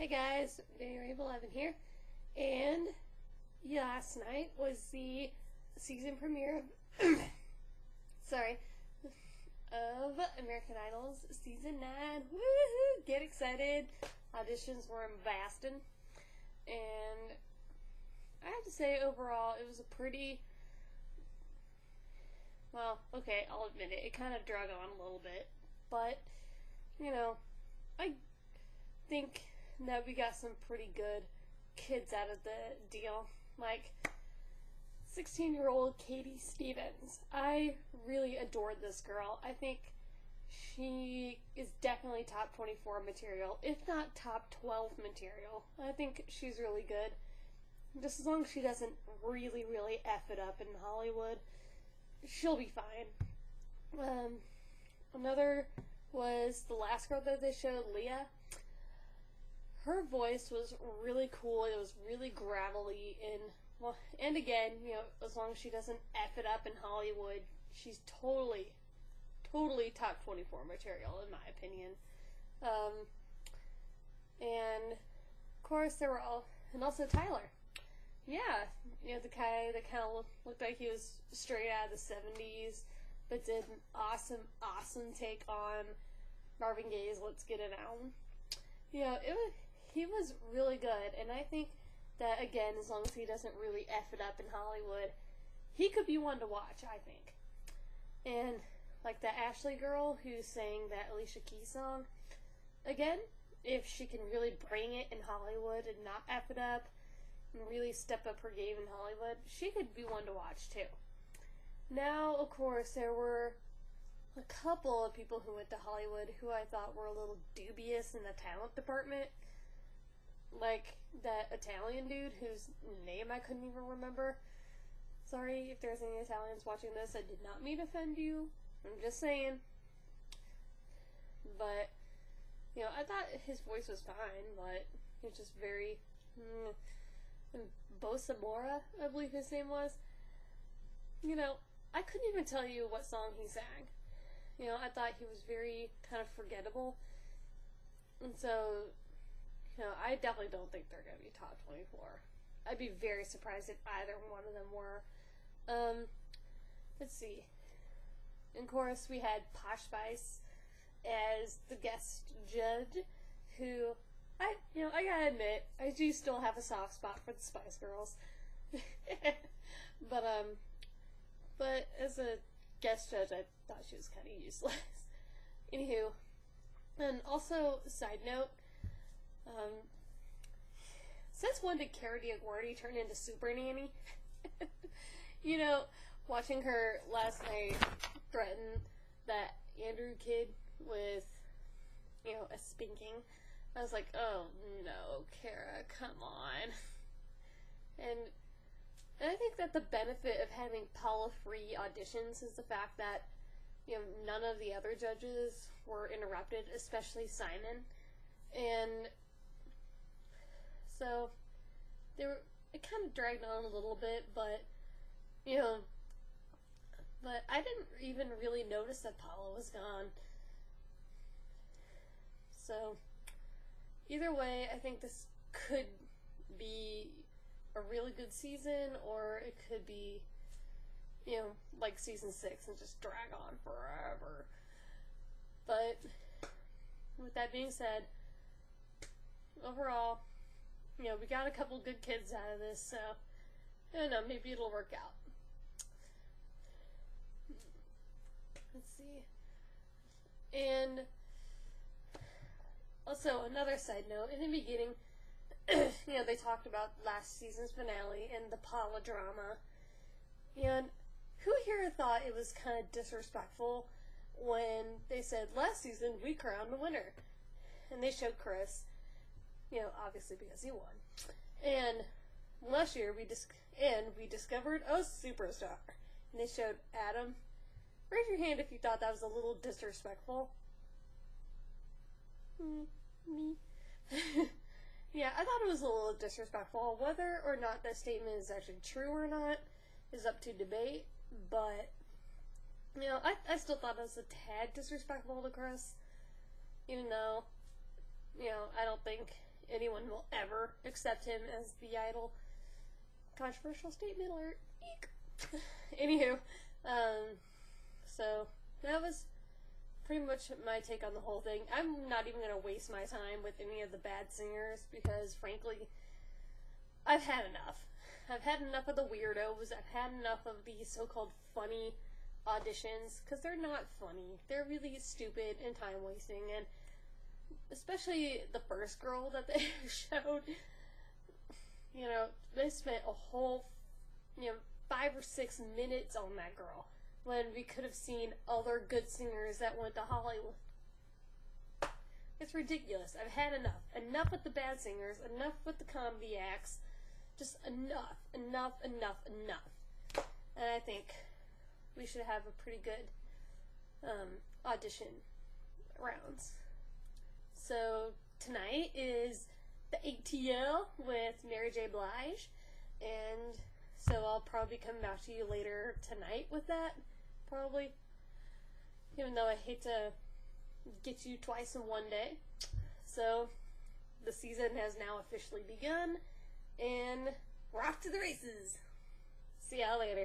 Hey guys, Danny Rainbow 11 here, and last night was the season premiere of, sorry, of American Idol's Season 9. Woohoo! Get excited. Auditions were in Boston, and I have to say overall it was a pretty, well, okay, I'll admit it, it kind of drug on a little bit, but, I think that we got some pretty good kids out of the deal. Like 16-year-old Katie Stevens. I really adored this girl. I think she is definitely top 24 material, if not top 12 material. I think she's really good. Just as long as she doesn't really F it up in Hollywood, she'll be fine. Another was the last girl that they showed, Leah. Her voice was really cool. It was really gravelly, and again, as long as she doesn't F it up in Hollywood, she's totally top 24 material in my opinion. And of course there were also Tyler. Yeah, the guy that kind of looked like he was straight out of the 70s, but did an awesome take on Marvin Gaye's "Let's Get It On." He was really good, and I think that, again, as long as he doesn't really F it up in Hollywood, he could be one to watch, I think. And, like that Ashley girl who sang that Alicia Keys song, again, if she can really bring it in Hollywood and not F it up, and really step up her game in Hollywood, she could be one to watch, too. Now, of course, there were a couple of people who went to Hollywood who I thought were a little dubious in the talent department. Like that Italian dude whose name I couldn't even remember. Sorry if there's any Italians watching this. I did not mean to offend you. I'm just saying. But, I thought his voice was fine, but he was just very... Bosa, I believe his name was. I couldn't even tell you what song he sang. I thought he was very kind of forgettable. And so, I definitely don't think they're going to be top 24. I'd be very surprised if either one of them were. Let's see. And of course, we had Posh Spice as the guest judge, who, I gotta admit, I do still have a soft spot for the Spice Girls. But as a guest judge, I thought she was kind of useless. Anywho, and also, side note, since when did Cara Dioguardi turn into Super Nanny? Watching her last night threaten that Andrew kid with, a spanking, I was like, oh no, Cara, come on. And I think that the benefit of having Paula-free auditions is the fact that, none of the other judges were interrupted, especially Simon. And so it kind of dragged on a little bit, but but I didn't even really notice that Paula was gone. So either way, I think this could be a really good season, or it could be, like season 6 and just drag on forever. But with that being said, overall, we got a couple good kids out of this, so I don't know, maybe it'll work out. Let's see. And also, another side note, in the beginning, they talked about last season's finale and the Paula drama. And who here thought it was kind of disrespectful when they said, last season we crowned the winner? And they showed Chris, obviously because he won. And last year we discovered a superstar. And they showed Adam. Raise your hand if you thought that was a little disrespectful. Me. Yeah, I thought it was a little disrespectful. Whether or not that statement is actually true or not is up to debate, but, I still thought it was a tad disrespectful to Chris, even though, I don't think anyone will ever accept him as the idol. Controversial statement alert. Eek. Anywho, so that was pretty much my take on the whole thing. I'm not even going to waste my time with any of the bad singers because, frankly, I've had enough. I've had enough of the weirdos. I've had enough of the so-called funny auditions, because they're not funny. They're really stupid and time-wasting, and especially the first girl that they showed. You know, they spent a whole, 5 or 6 minutes on that girl, when we could have seen other good singers that went to Hollywood. It's ridiculous. I've had enough. Enough with the bad singers, enough with the comedy acts. Just enough. And I think we should have a pretty good audition rounds. So tonight is the ATL with Mary J. Blige, and so I'll probably come back to you later tonight with that, probably, even though I hate to get you twice in one day. So the season has now officially begun, and we're off to the races. See y'all later.